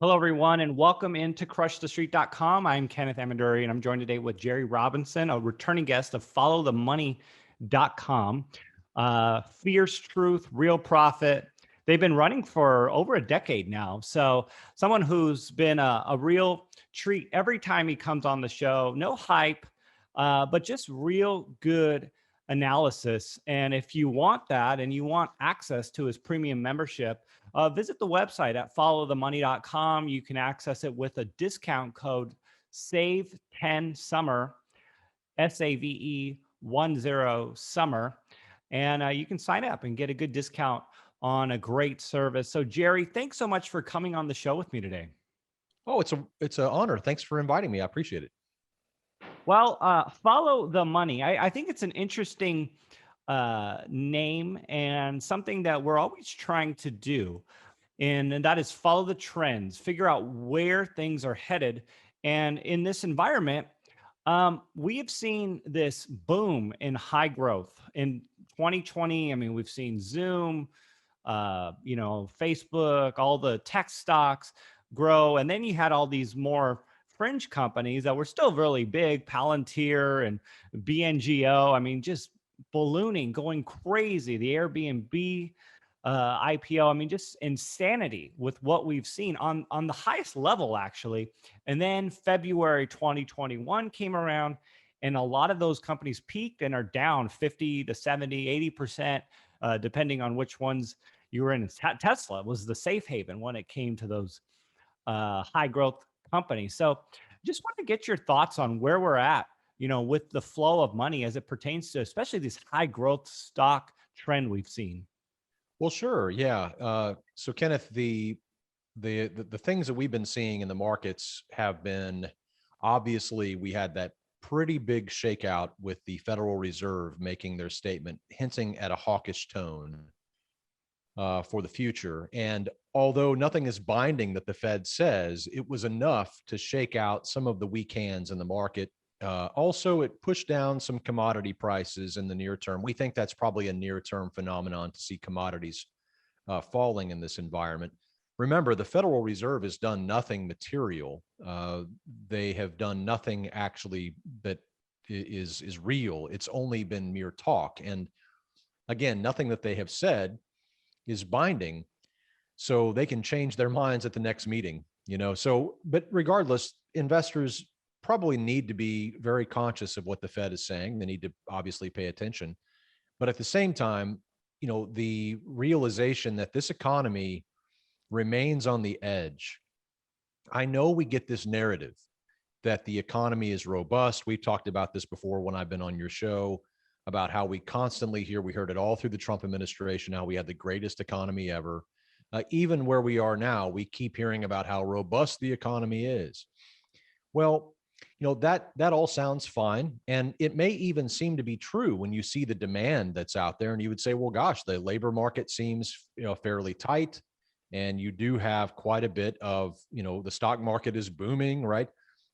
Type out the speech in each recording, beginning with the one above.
Hello, everyone, and welcome into crushthestreet.com. I'm Kenneth Amaduri, and I'm joined today with Jerry Robinson, a returning guest of followthemoney.com. Fierce truth, real profit. They've been running for over a decade now. So someone who's been a real treat every time he comes on the show. No hype, but just real good analysis. And if you want that and you want access to his premium membership, visit the website at followthemoney.com. You can access it with a discount code SAVE10SUMMER, SAVE10 summer. And you can sign up and get a good discount on a great service. So, Jerry, thanks so much for coming on the show with me today. Oh, it's an honor. Thanks for inviting me. I appreciate it. Well, follow the money. I think it's an interesting name and something that we're always trying to do. And that is follow the trends, figure out where things are headed. And in this environment, we have seen this boom in high growth in 2020. I mean, we've seen Zoom, Facebook, all the tech stocks grow. And then you had all these more fringe companies that were still really big, Palantir and BNGO. I mean, just ballooning, going crazy. The Airbnb IPO. I mean, just insanity with what we've seen on the highest level, actually. And then February 2021 came around, and a lot of those companies peaked and are down 50 to 70, 80%, depending on which ones you were in. Tesla was the safe haven when it came to those high growth companies. So just want to get your thoughts on where we're at, with the flow of money as it pertains to especially this high growth stock trend we've seen. Well, sure. Yeah. So Kenneth, the things that we've been seeing in the markets have been, obviously we had that pretty big shakeout with the Federal Reserve making their statement, hinting at a hawkish tone for the future. And although nothing is binding that the Fed says, it was enough to shake out some of the weak hands in the market. Also, it pushed down some commodity prices in the near term. We think that's probably a near-term phenomenon to see commodities falling in this environment. Remember, the Federal Reserve has done nothing material. They have done nothing actually that is real. It's only been mere talk. And again, nothing that they have said is binding, so they can change their minds at the next meeting. So, but regardless, investors probably need to be very conscious of what the Fed is saying. They need to obviously pay attention, but at the same time, the realization that this economy remains on the edge. I know we get this narrative that the economy is robust. We've talked about this before when I've been on your show, about how we constantly hear, we heard it all through the Trump administration, how we had the greatest economy ever. Even where we are now, we keep hearing about how robust the economy is. Well, that all sounds fine, and it may even seem to be true when you see the demand that's out there, and you would say, well, gosh, the labor market seems fairly tight, and you do have quite a bit of the stock market is booming, right?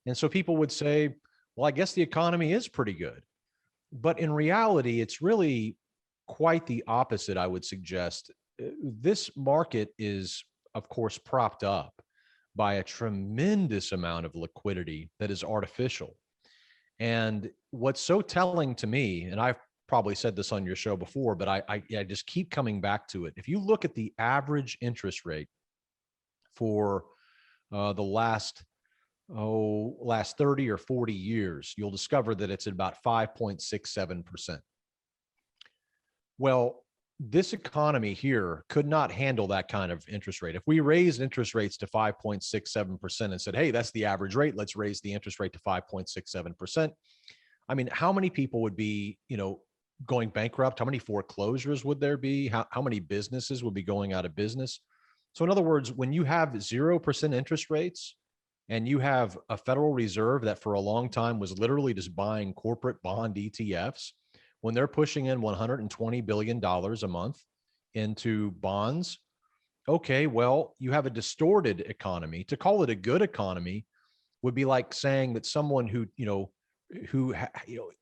And so people would say, well, I guess the economy is pretty good. But in reality, it's really quite the opposite, I would suggest. This market is, of course, propped up by a tremendous amount of liquidity that is artificial. And what's so telling to me, and I've probably said this on your show before, but I just keep coming back to it. If you look at the average interest rate for the last 30 or 40 years, you'll discover that it's at about 5.67%. Well, this economy here could not handle that kind of interest rate. If we raised interest rates to 5.67% and said, hey, that's the average rate, let's raise the interest rate to 5.67%. I mean, how many people would be, going bankrupt? How many foreclosures would there be? How many businesses would be going out of business? So in other words, when you have 0% interest rates and you have a Federal Reserve that for a long time was literally just buying corporate bond ETFs, when they're pushing in $120 billion a month into bonds, okay, well, you have a distorted economy. To call it a good economy would be like saying that someone who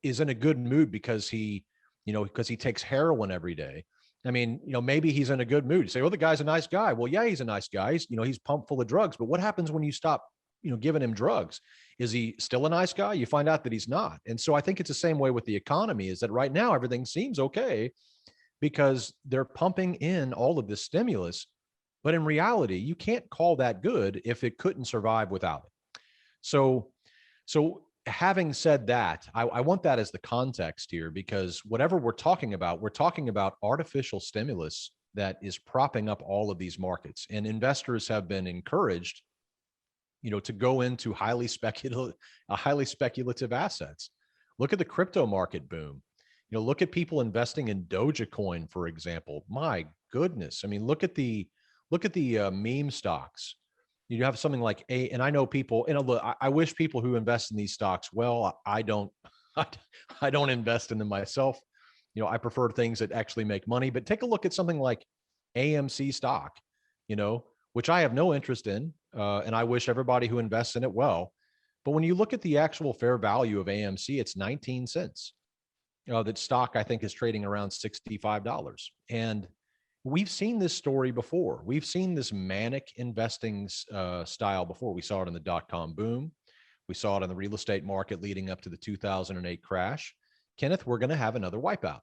is in a good mood because he takes heroin every day, I mean, maybe he's in a good mood. You say, well, the guy's a nice guy. Well, yeah, he's a nice guy. He's pumped full of drugs. But what happens when you stop, giving him drugs? Is he still a nice guy? You find out that he's not. And so I think it's the same way with the economy, is that right now everything seems okay because they're pumping in all of this stimulus. But in reality, you can't call that good if it couldn't survive without it. So having said that, I want that as the context here, because whatever we're talking about artificial stimulus that is propping up all of these markets, and investors have been encouraged, to go into highly speculative assets. Look at the crypto market boom. Look at people investing in Dogecoin, for example. My goodness. I mean, look at the meme stocks. You have something like and I know people, look, I wish people who invest in these stocks well. I don't, I don't invest in them myself. I prefer things that actually make money. But take a look at something like AMC stock, which I have no interest in, and I wish everybody who invests in it well. But when you look at the actual fair value of AMC, it's 19 cents. That stock, I think, is trading around $65. And we've seen this story before. We've seen this manic investing style before. We saw it in the dot-com boom. We saw it in the real estate market leading up to the 2008 crash. Kenneth, we're going to have another wipeout.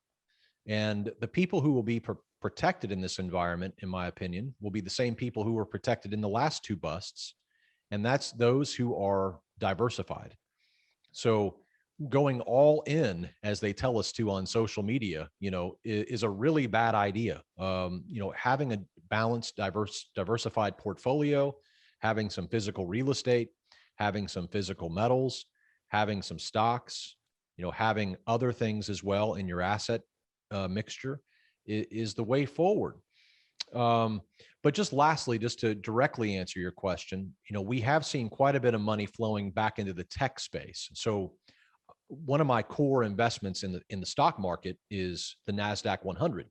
And the people who will be protected in this environment, in my opinion, will be the same people who were protected in the last two busts. And that's those who are diversified. So going all in, as they tell us to on social media, is a really bad idea. Having a balanced, diversified portfolio, having some physical real estate, having some physical metals, having some stocks, having other things as well in your asset mixture is the way forward. But just lastly, just to directly answer your question, we have seen quite a bit of money flowing back into the tech space. So one of my core investments in the stock market is the NASDAQ 100.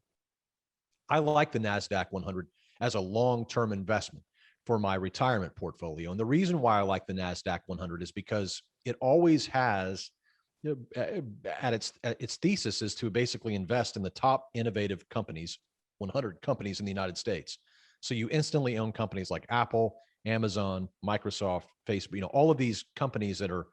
I like the NASDAQ 100 as a long-term investment for my retirement portfolio. And the reason why I like the NASDAQ 100 is because it always has, at its thesis is to basically invest in the top innovative companies, 100 companies in the United States. So you instantly own companies like Apple, Amazon, Microsoft, Facebook, all of these companies that are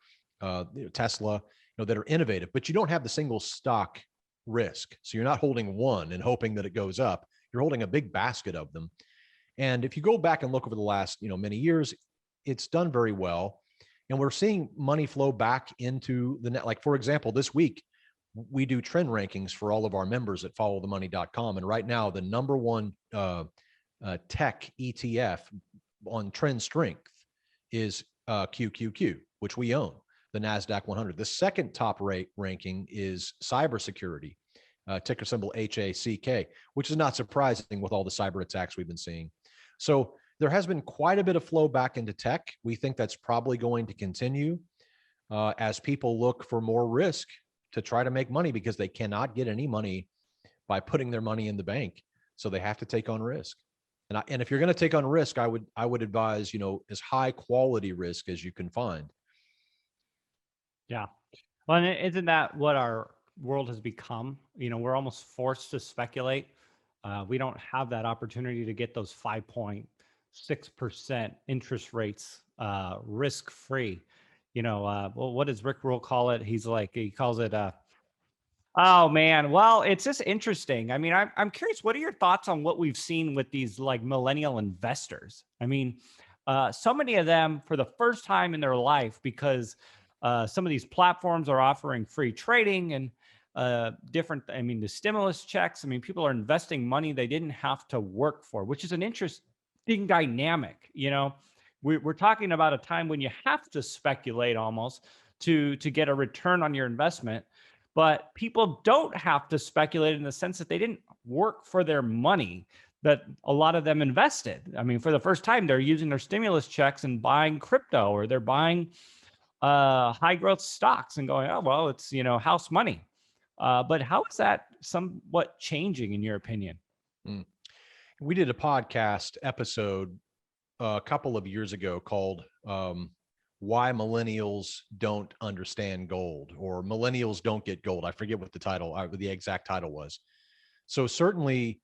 Tesla, that are innovative, but you don't have the single stock risk. So you're not holding one and hoping that it goes up. You're holding a big basket of them. And if you go back and look over the last, many years, it's done very well. And we're seeing money flow back into the net. Like, for example, this week, we do trend rankings for all of our members at followthemoney.com. And right now, the number one tech ETF on trend strength is QQQ, which we own, the NASDAQ 100. The second top ranking is cybersecurity, ticker symbol HACK, which is not surprising with all the cyber attacks we've been seeing. So there has been quite a bit of flow back into tech. We think that's probably going to continue as people look for more risk to try to make money, because they cannot get any money by putting their money in the bank. So they have to take on risk. And if you're going to take on risk, I would advise, as high quality risk as you can find. Yeah. Well, and isn't that what our world has become? We're almost forced to speculate. We don't have that opportunity to get those 5.6% interest rates risk free. Well, what does Rick Rule call it? He calls it oh man. Well, it's just interesting. I mean, I'm curious, what are your thoughts on what we've seen with these like millennial investors? I mean, so many of them for the first time in their life, because some of these platforms are offering free trading and different, the stimulus checks. People are investing money they didn't have to work for, which is an interesting dynamic. We're talking about a time when you have to speculate almost to get a return on your investment. But people don't have to speculate in the sense that they didn't work for their money that a lot of them invested. For the first time, they're using their stimulus checks and buying crypto, or they're buying high growth stocks and going, oh, well, it's, house money. But how is that somewhat changing in your opinion? We did a podcast episode a couple of years ago called Why Millennials Don't Understand Gold, or Millennials Don't Get Gold. I forget what the exact title was. So certainly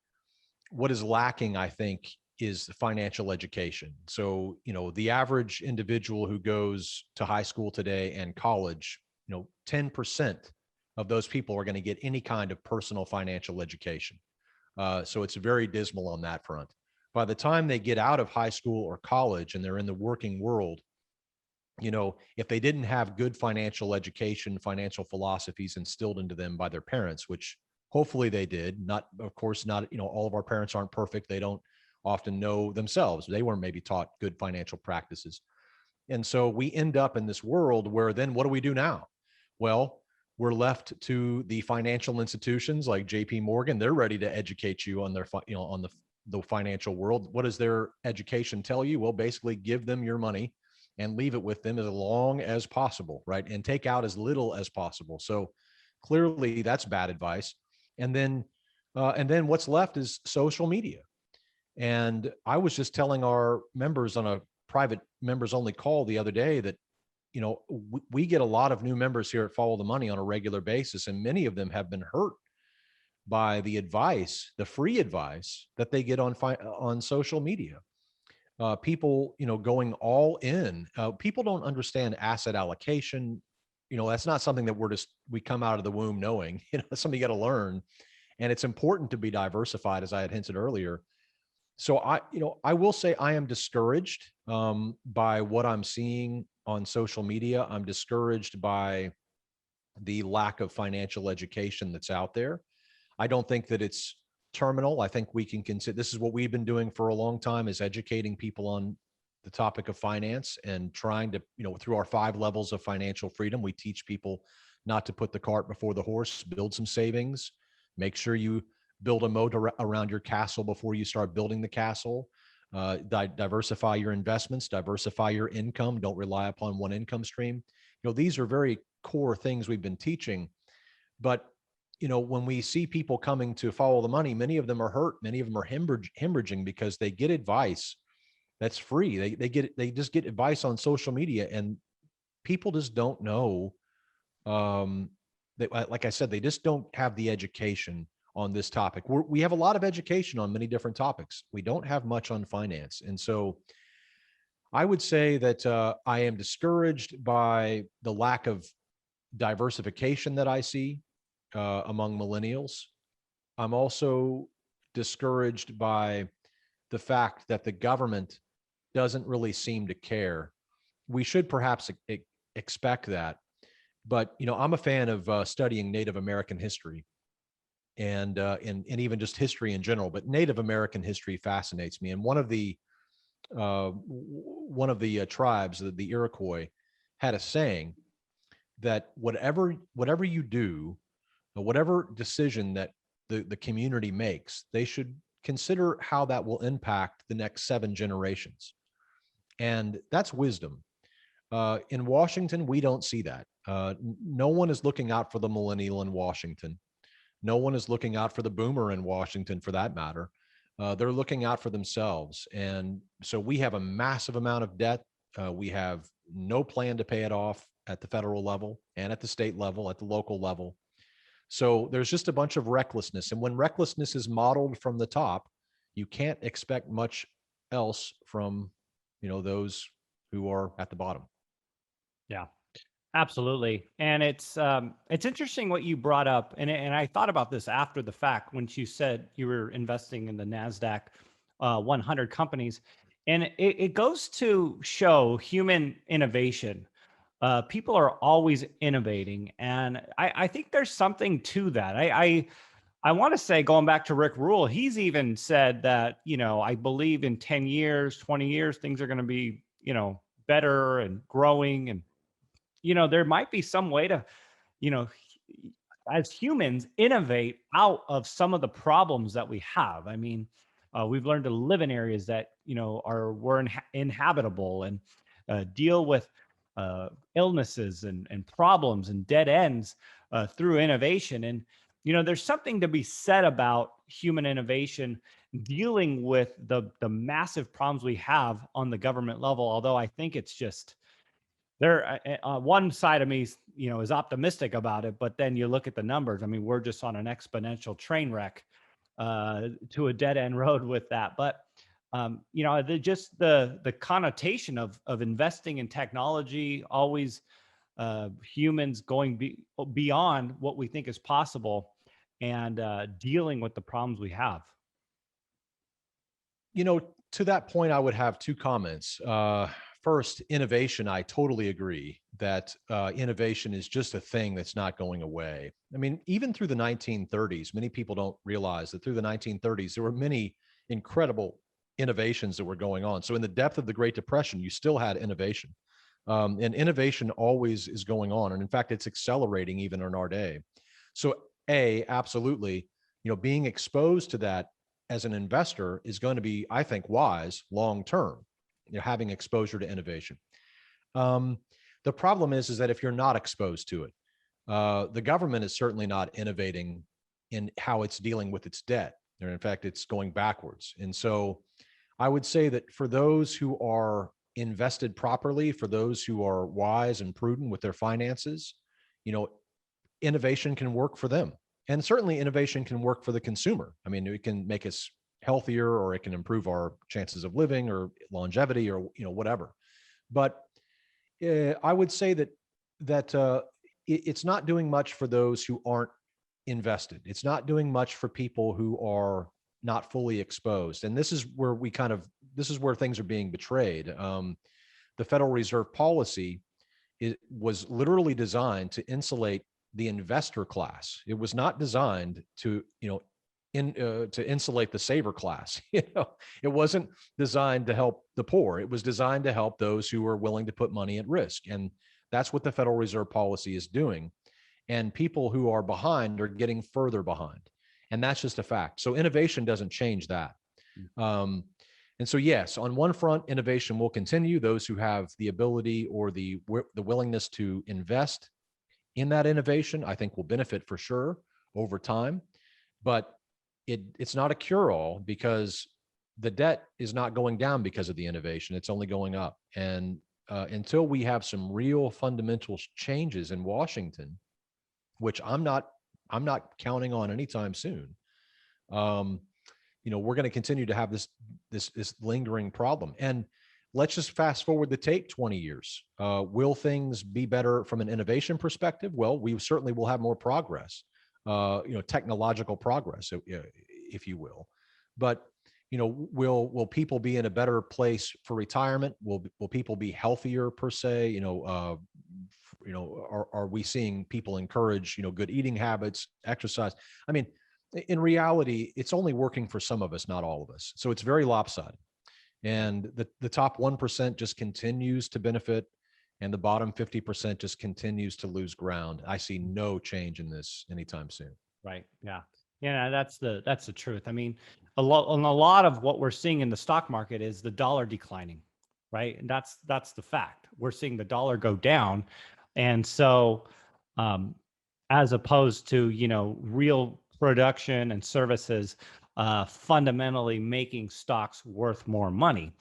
what is lacking, I think, is the financial education. So, the average individual who goes to high school today and college, 10% of those people are going to get any kind of personal financial education. So it's very dismal on that front. By the time they get out of high school or college and they're in the working world, if they didn't have good financial education, financial philosophies instilled into them by their parents, which hopefully they did, not, of course, not, all of our parents aren't perfect. They don't often know themselves. They weren't maybe taught good financial practices. And so we end up in this world where then what do we do now? Well, we're left to the financial institutions like JP Morgan. They're ready to educate you on their, on the financial world. What does their education tell you? Well, basically give them your money and leave it with them as long as possible, right? And take out as little as possible. So clearly that's bad advice. And then what's left is social media. And I was just telling our members on a private members only call the other day that, we get a lot of new members here at Follow the Money on a regular basis, and many of them have been hurt by the advice, the free advice that they get on social media. People, going all in. People don't understand asset allocation. That's not something that we come out of the womb knowing. That's something you got to learn, and it's important to be diversified, as I had hinted earlier. So I will say I am discouraged by what I'm seeing on social media. I'm discouraged by the lack of financial education that's out there. I don't think that it's terminal. I think we can consider this is what we've been doing for a long time, is educating people on the topic of finance and trying to, through our 5 levels of financial freedom, we teach people not to put the cart before the horse, build some savings, make sure you build a moat around your castle before you start building the castle. Diversify your investments, diversify your income. Don't rely upon one income stream. These are very core things we've been teaching. But when we see people coming to Follow the Money, many of them are hurt. Many of them are hemorrhaging because they get advice that's free. They just get advice on social media, and people just don't know. Like I said, they just don't have the education on this topic. We have a lot of education on many different topics. We don't have much on finance. And so I would say that I am discouraged by the lack of diversification that I see among millennials. I'm also discouraged by the fact that the government doesn't really seem to care. We should perhaps expect that. But, I'm a fan of studying Native American history and even just history in general, but Native American history fascinates me. And one of the tribes, the Iroquois, had a saying that whatever you do, whatever decision that the community makes, they should consider how that will impact the next 7 generations. And that's wisdom. In Washington, we don't see that. No one is looking out for the millennial in Washington. No one is looking out for the boomer in Washington, for that matter. They're looking out for themselves. And so we have a massive amount of debt. We have no plan to pay it off at the federal level and at the state level, at the local level. So there's just a bunch of recklessness. And when recklessness is modeled from the top, you can't expect much else from, those who are at the bottom. Yeah. Absolutely. And it's interesting what you brought up. And I thought about this after the fact when you said you were investing in the NASDAQ 100 companies. And it goes to show human innovation. People are always innovating. And I think there's something to that. I want to say, going back to Rick Rule, he's even said that, I believe in 10 years, 20 years, things are going to be, better and growing. And there might be some way to, you know, as humans, innovate out of some of the problems that we have. I mean, we've learned to live in areas that, were inhabitable, and deal with illnesses and problems and dead ends through innovation. And, there's something to be said about human innovation dealing with the massive problems we have on the government level. Although I think it's just, there one side of me is optimistic about it, but then you look at the numbers. I mean, we're just on an exponential train wreck to a dead end road with that. But just the connotation of investing in technology, always humans going beyond what we think is possible, and dealing with the problems we have. To that point, I would have two comments. First, innovation. I totally agree that innovation is just a thing that's not going away. I mean, even through the 1930s, many people don't realize that through the 1930s, there were many incredible innovations that were going on. So in the depth of the Great Depression, you still had innovation. And innovation always is going on. And in fact, it's accelerating even in our day. So absolutely, being exposed to that as an investor is going to be, I think, wise long term, having exposure to innovation. The problem is that if you're not exposed to it, the government is certainly not innovating in how it's dealing with its debt. Or in fact, it's going backwards. And so I would say that for those who are invested properly, for those who are wise and prudent with their finances, innovation can work for them. And certainly innovation can work for the consumer. I mean, it can make us healthier, or it can improve our chances of living or longevity, or whatever. But I would say that it's not doing much for those who aren't invested. It's not doing much for people who are not fully exposed. And this is where things are being betrayed. The Federal Reserve policy was literally designed to insulate the investor class. It was not designed to, to insulate the saver class. It wasn't designed to help the poor. It was designed to help those who are willing to put money at risk. And that's what the Federal Reserve policy is doing. And people who are behind are getting further behind. And that's just a fact. So innovation doesn't change that. And so, yes, on one front, innovation will continue. Those who have the ability or the willingness to invest in that innovation, I think, will benefit for sure over time. But it's not a cure-all, because the debt is not going down because of the innovation. It's only going up. And until we have some real fundamental changes in Washington, which I'm not counting on anytime soon, we're going to continue to have this lingering problem. And let's just fast forward the tape 20 years. Will things be better from an innovation perspective? Well, we certainly will have more progress, technological progress, if you will. But, will people be in a better place for retirement? Will people be healthier per se? Are we seeing people encourage, good eating habits, exercise? I mean, in reality, it's only working for some of us, not all of us. So it's very lopsided. And the top 1% just continues to benefit, and the bottom 50% just continues to lose ground. I see no change in this anytime soon. Right. Yeah. Yeah. That's the truth. I mean, a lot of what we're seeing in the stock market is the dollar declining, right? And that's the fact. We're seeing the dollar go down. And so, as opposed to, real production and services fundamentally making stocks worth more money.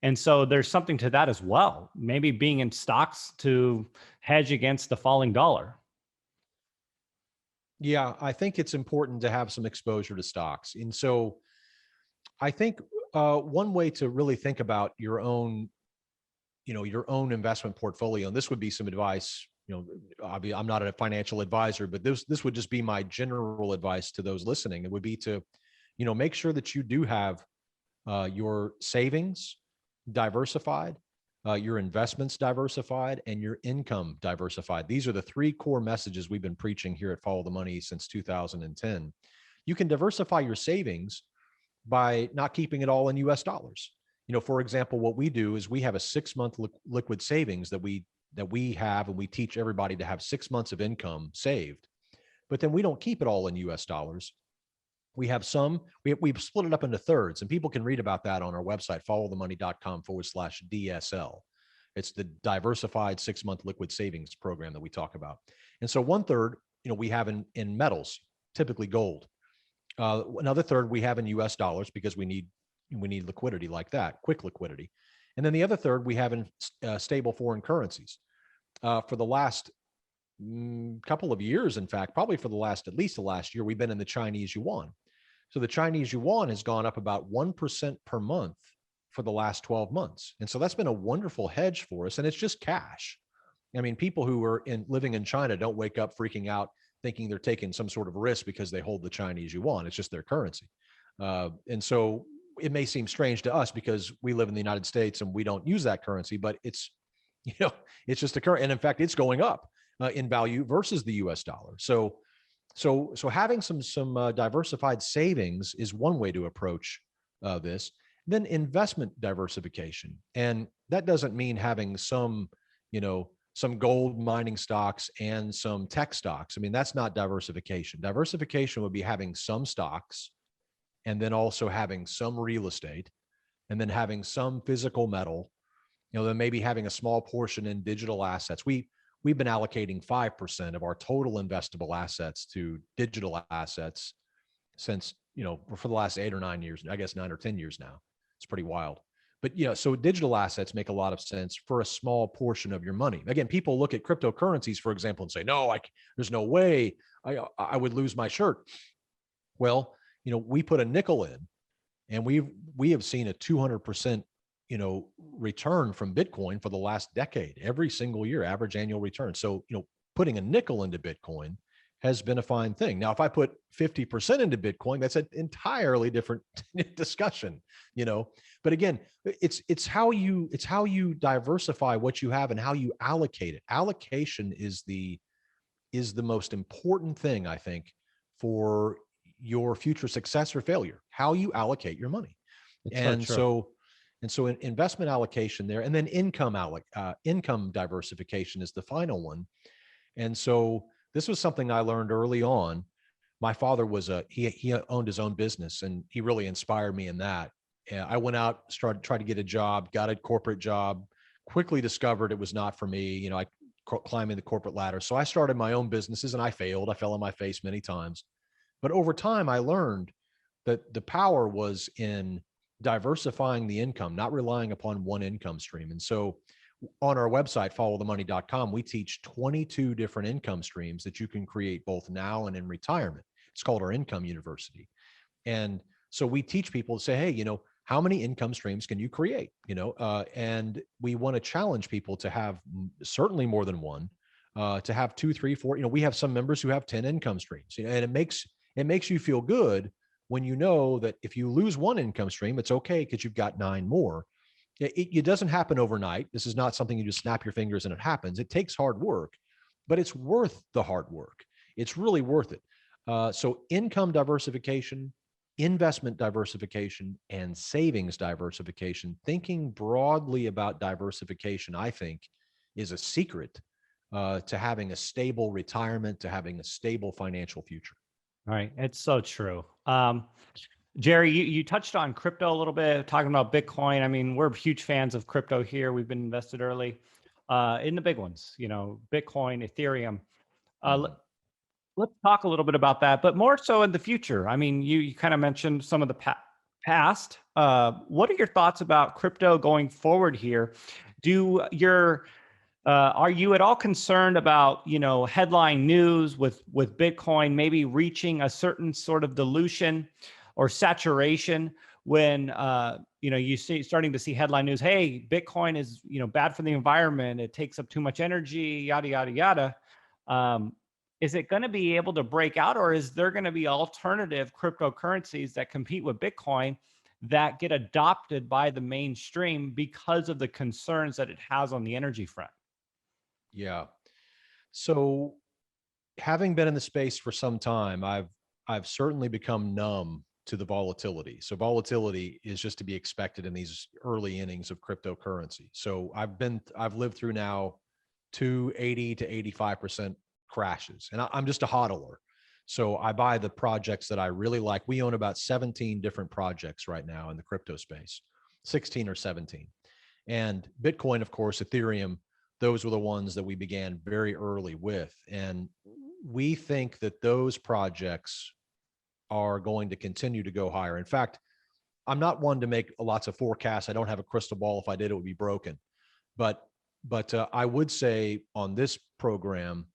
And so there's something to that as well. Maybe being in stocks to hedge against the falling dollar. Yeah, I think it's important to have some exposure to stocks. And so I think one way to really think about your own investment portfolio, and this would be some advice. I'm not a financial advisor, but this would just be my general advice to those listening. It would be to, make sure that you do have your savings diversified, your investments diversified, and your income diversified. These are the three core messages we've been preaching here at Follow the Money since 2010. You can diversify your savings by not keeping it all in US dollars. For example, what we do is we have a 6-month liquid savings that we have, and we teach everybody to have 6 months of income saved. But then we don't keep it all in US dollars. We have we've split it up into thirds, and people can read about that on our website, followthemoney.com/DSL. It's the diversified 6-month liquid savings program that we talk about. And so 1/3, we have in metals, typically gold. Another third we have in US dollars, because we need liquidity like that, quick liquidity. And then the other third we have in stable foreign currencies. For the last couple of years, in fact, probably for at least the last year, we've been in the Chinese yuan. So the Chinese yuan has gone up about 1% per month for the last 12 months. And so that's been a wonderful hedge for us. And it's just cash. I mean, people who are living in China don't wake up freaking out thinking they're taking some sort of risk because they hold the Chinese yuan. It's just their currency. And so it may seem strange to us because we live in the United States and we don't use that currency, but it's, it's just a current. And in fact, it's going up in value versus the US dollar. So having some diversified savings is one way to approach this. Then investment diversification, and that doesn't mean having some gold mining stocks and some tech stocks. I mean, that's not diversification. Diversification would be having some stocks, and then also having some real estate, and then having some physical metal. Then maybe having a small portion in digital assets. We've been allocating 5% of our total investable assets to digital assets since, for the last 8 or 9 years, I guess 9 or 10 years now. It's pretty wild. But so digital assets make a lot of sense for a small portion of your money. Again, people look at cryptocurrencies, for example, and say, no, there's no way I would lose my shirt. Well, we put a nickel in, and we have seen a 200% return from Bitcoin for the last decade, every single year, average annual return. So, putting a nickel into Bitcoin has been a fine thing. Now, if I put 50% into Bitcoin, that's an entirely different discussion, but again, it's how you diversify what you have and how you allocate it. Allocation is the most important thing, I think, for your future success or failure, how you allocate your money. It's so And true. so investment allocation there, and then income diversification is the final one. And so this was something I learned early on. My father was he owned his own business, and he really inspired me in that. I went out, tried to get a job, got a corporate job, quickly discovered it was not for me. I climbing the corporate ladder. So I started my own businesses, and I failed. I fell on my face many times. But over time, I learned that the power was in diversifying the income, not relying upon one income stream. And so on our website, followthemoney.com, we teach 22 different income streams that you can create both now and in retirement. It's called our Income University. And so we teach people to say, hey, how many income streams can you create? And we want to challenge people to have certainly more than one, to have 2, 3, 4. We have some members who have 10 income streams, and it makes you feel good when you know that if you lose one income stream, it's okay because you've got 9 more. It doesn't happen overnight. This is not something you just snap your fingers and it happens. It takes hard work, but it's worth the hard work. It's really worth it. So income diversification, investment diversification, and savings diversification. Thinking broadly about diversification, I think, is a secret to having a stable retirement, to having a stable financial future. All right. It's so true. Jerry, you touched on crypto a little bit, talking about Bitcoin. I mean, we're huge fans of crypto here. We've been invested early in the big ones, Bitcoin, Ethereum. Let's talk a little bit about that, but more so in the future. I mean, you kind of mentioned some of the past. What are your thoughts about crypto going forward here? Are you at all concerned about, headline news with Bitcoin maybe reaching a certain sort of dilution or saturation when, starting to see headline news, hey, Bitcoin is, bad for the environment. It takes up too much energy, yada, yada, yada. Is it going to be able to break out, or is there going to be alternative cryptocurrencies that compete with Bitcoin that get adopted by the mainstream because of the concerns that it has on the energy front? Yeah. So having been in the space for some time, I've certainly become numb to the volatility. So volatility is just to be expected in these early innings of cryptocurrency. So I've lived through now 280 to 85% crashes, and I'm just a hodler. So I buy the projects that I really like. We own about 17 different projects right now in the crypto space, 16 or 17. And Bitcoin, of course, Ethereum, those were the ones that we began very early with. And we think that those projects are going to continue to go higher. In fact, I'm not one to make lots of forecasts. I don't have a crystal ball. If I did, it would be broken. But I would say on this program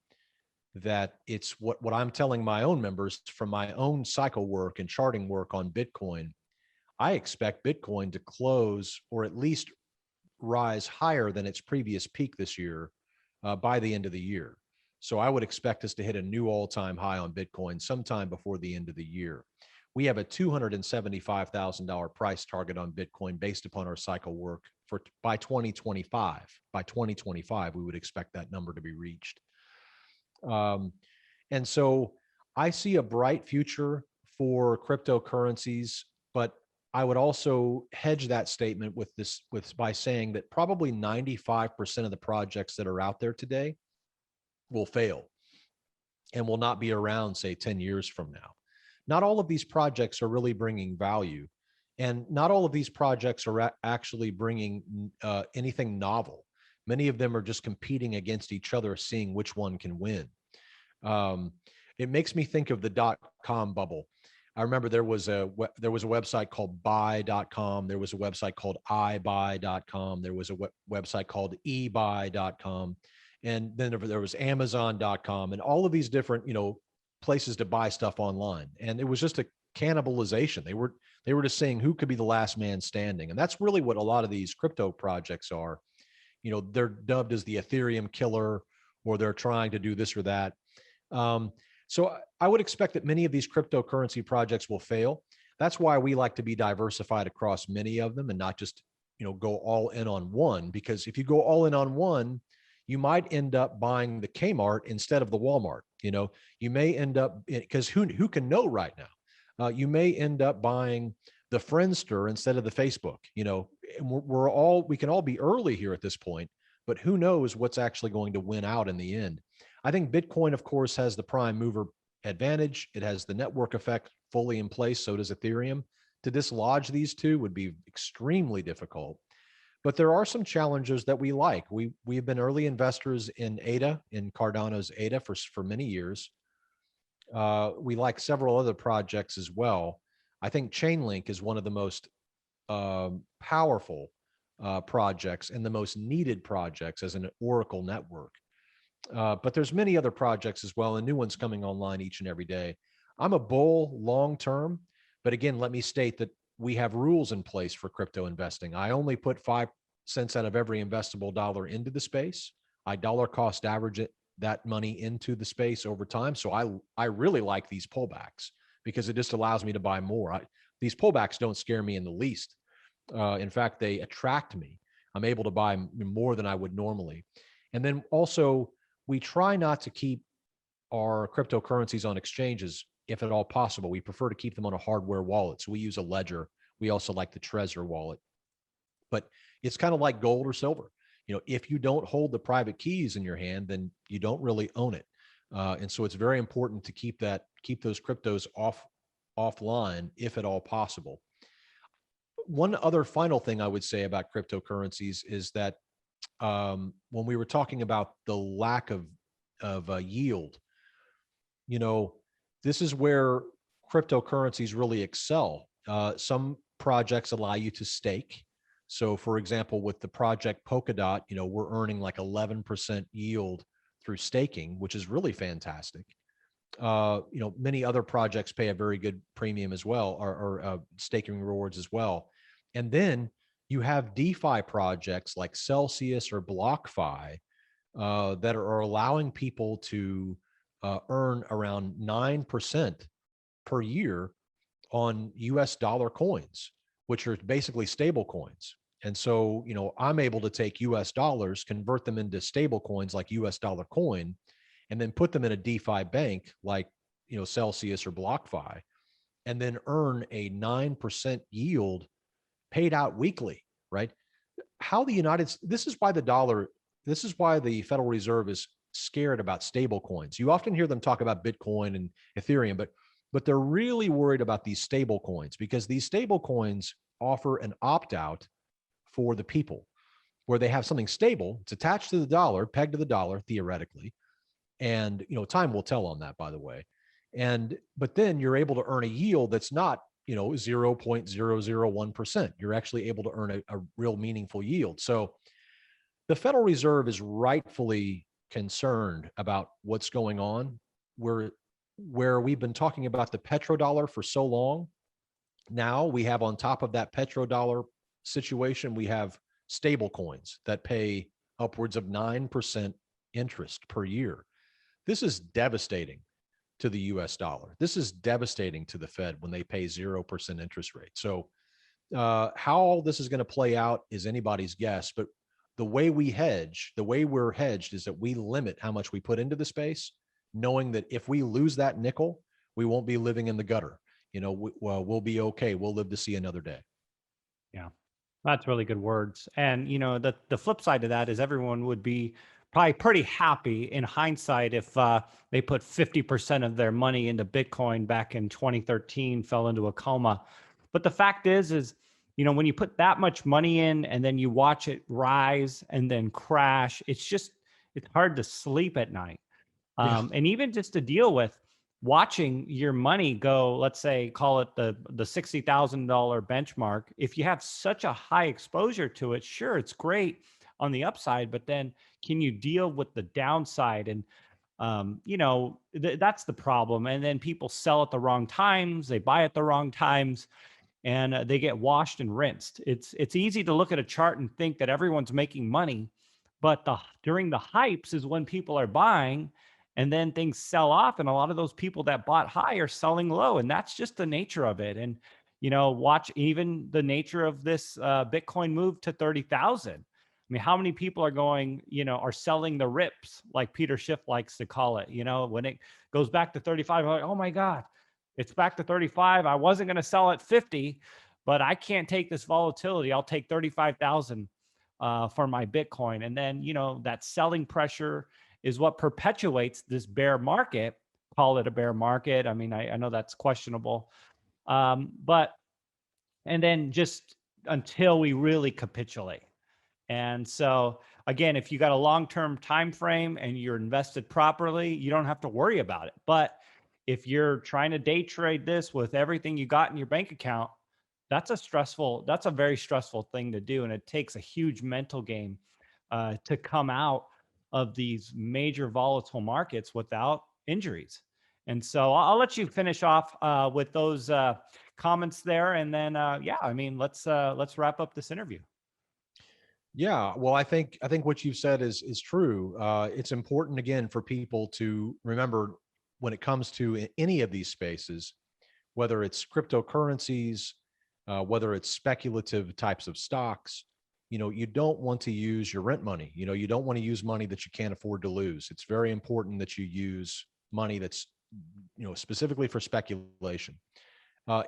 that it's what I'm telling my own members from my own cycle work and charting work on Bitcoin. I expect Bitcoin to close or at least rise higher than its previous peak this year by the end of the year. So I would expect us to hit a new all-time high on Bitcoin sometime before the end of the year. We have a $275,000 price target on Bitcoin based upon our cycle work for by 2025. By 2025, we would expect that number to be reached. And so I see a bright future for cryptocurrencies, but I would also hedge that statement with by saying that probably 95% of the projects that are out there today will fail and will not be around, say, 10 years from now. Not all of these projects are really bringing value, and not all of these projects are actually bringing anything novel. Many of them are just competing against each other, seeing which one can win. It makes me think of the .com bubble. I remember there was a website called buy.com. There was a website called ibuy.com. There was a website called ebuy.com. And then there was amazon.com and all of these different, places to buy stuff online. And it was just a cannibalization. They were just saying who could be the last man standing. And that's really what a lot of these crypto projects are. They're dubbed as the Ethereum killer, or they're trying to do this or that. So I would expect that many of these cryptocurrency projects will fail. That's why we like to be diversified across many of them and not just, go all in on one, because if you go all in on one, you might end up buying the Kmart instead of the Walmart. You may end up, because who can know right now? You may end up buying the Friendster instead of the Facebook. We can all be early here at this point, but who knows what's actually going to win out in the end. I think Bitcoin, of course, has the prime mover advantage. It has the network effect fully in place. So does Ethereum. To dislodge these two would be extremely difficult. But there are some challenges that we like. We've been early investors in ADA, in Cardano's ADA for many years. We like several other projects as well. I think Chainlink is one of the most powerful projects and the most needed projects as an Oracle network. But there's many other projects as well, and new ones coming online each and every day. I'm a bull long term, but again, let me state that we have rules in place for crypto investing. I only put 5 cents out of every investable dollar into the space. I dollar cost average that money into the space over time. So I really like these pullbacks because it just allows me to buy more. These pullbacks don't scare me in the least. In fact, they attract me. I'm able to buy more than I would normally. And then also, we try not to keep our cryptocurrencies on exchanges if at all possible. We prefer to keep them on a hardware wallet. So we use a ledger. We also like the Trezor wallet. But it's kind of like gold or silver. If you don't hold the private keys in your hand, then you don't really own it. And so it's very important to keep those cryptos offline if at all possible. One other final thing I would say about cryptocurrencies is that when we were talking about the lack of yield, this is where cryptocurrencies really excel. Some projects allow you to stake. So, for example, with the project Polkadot, we're earning like 11% yield through staking, which is really fantastic. Many other projects pay a very good premium as well, or staking rewards as well. And then you have DeFi projects like Celsius or BlockFi that are allowing people to earn around 9% per year on US dollar coins, which are basically stable coins. And so, I'm able to take US dollars, convert them into stable coins like US dollar coin, and then put them in a DeFi bank like, Celsius or BlockFi, and then earn a 9% yield paid out weekly, right? This is why the Federal Reserve is scared about stable coins. You often hear them talk about Bitcoin and Ethereum, but they're really worried about these stable coins because these stable coins offer an opt-out for the people where they have something stable. It's attached to the dollar, pegged to the dollar, theoretically. And, time will tell on that, by the way. But then you're able to earn a yield that's not 0.001%. You're actually able to earn a real meaningful yield. So the Federal Reserve is rightfully concerned about what's going on, where we've been talking about the petrodollar for so long. Now we have, on top of that petrodollar situation, we have stable coins that pay upwards of 9% interest per year. This is devastating to the US dollar. This is devastating to the Fed when they pay 0% interest rate. So how all this is going to play out is anybody's guess. But the way we're hedged is that we limit how much we put into the space, knowing that if we lose that nickel, we won't be living in the gutter. We'll be okay. We'll live to see another day. Yeah, that's really good words. And the flip side of that is everyone would be probably pretty happy in hindsight if they put 50% of their money into Bitcoin back in 2013, fell into a coma. But the fact is when you put that much money in and then you watch it rise and then crash, it's hard to sleep at night. Yeah. And even just to deal with watching your money go, let's say, call it the $60,000 benchmark. If you have such a high exposure to it, sure, it's great on the upside, but then can you deal with the downside? And that's the problem. And then people sell at the wrong times, they buy at the wrong times, and they get washed and rinsed. It's easy to look at a chart and think that everyone's making money, but during the hypes is when people are buying, and then things sell off, and a lot of those people that bought high are selling low, and that's just the nature of it. And watch even the nature of this Bitcoin move to 30,000. I mean, how many people are going, are selling the rips, like Peter Schiff likes to call it? When it goes back to 35, I'm like, oh my God, it's back to 35. I wasn't going to sell at 50, but I can't take this volatility. I'll take 35,000 for my Bitcoin. And then, that selling pressure is what perpetuates this bear market. Call it a bear market. I mean, I know that's questionable. But and then just until we really capitulate. And so again, if you got a long-term time frame and you're invested properly, you don't have to worry about it. But if you're trying to day trade this with everything you got in your bank account, that's a very stressful thing to do. And it takes a huge mental game to come out of these major volatile markets without injuries. And so I'll let you finish off with those comments there. And then, let's wrap up this interview. Yeah, well, I think what you've said is true. It's important, again, for people to remember when it comes to any of these spaces, whether it's cryptocurrencies, whether it's speculative types of stocks, you don't want to use your rent money. You don't want to use money that you can't afford to lose. It's very important that you use money that's, specifically for speculation.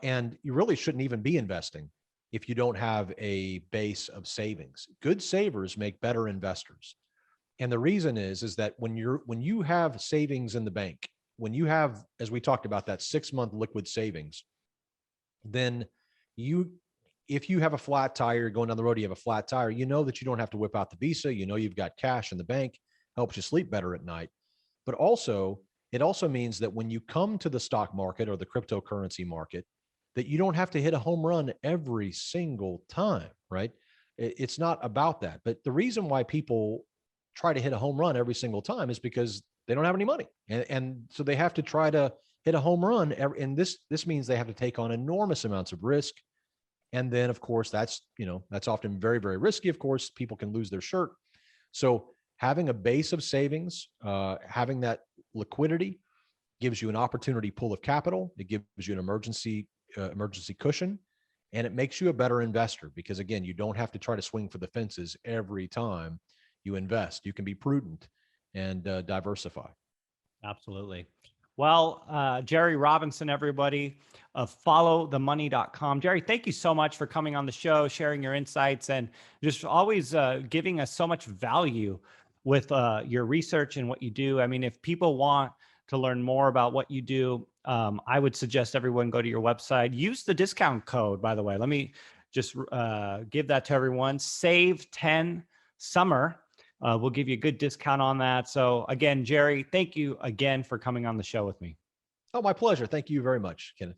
And you really shouldn't even be investing if you don't have a base of savings. Good savers make better investors. And the reason is that when you have savings in the bank, when you have, as we talked about, that 6-month liquid savings, then if you have a flat tire, you're going down the road, you have a flat tire, you know that you don't have to whip out the Visa, you've got cash in the bank, helps you sleep better at night. But it also means that when you come to the stock market or the cryptocurrency market, that you don't have to hit a home run every single time, right? It's not about that. But the reason why people try to hit a home run every single time is because they don't have any money. And so they have to try to hit a home run. And this means they have to take on enormous amounts of risk. And then, of course, that's often very, very risky. Of course, people can lose their shirt. So having a base of savings, having that liquidity gives you an opportunity pool of capital. It gives you an emergency cushion, and it makes you a better investor because, again, you don't have to try to swing for the fences every time you invest. You can be prudent and diversify. Absolutely. Well, Jerry Robinson, everybody, of followthemoney.com. Jerry, thank you so much for coming on the show, sharing your insights, and just always giving us so much value with your research and what you do. I mean, if people want to learn more about what you do, I would suggest everyone go to your website. Use the discount code, by the way. Let me just give that to everyone. Save 10 summer. We'll give you a good discount on that. So again, Jerry, thank you again for coming on the show with me. Oh, my pleasure. Thank you very much, Kenneth.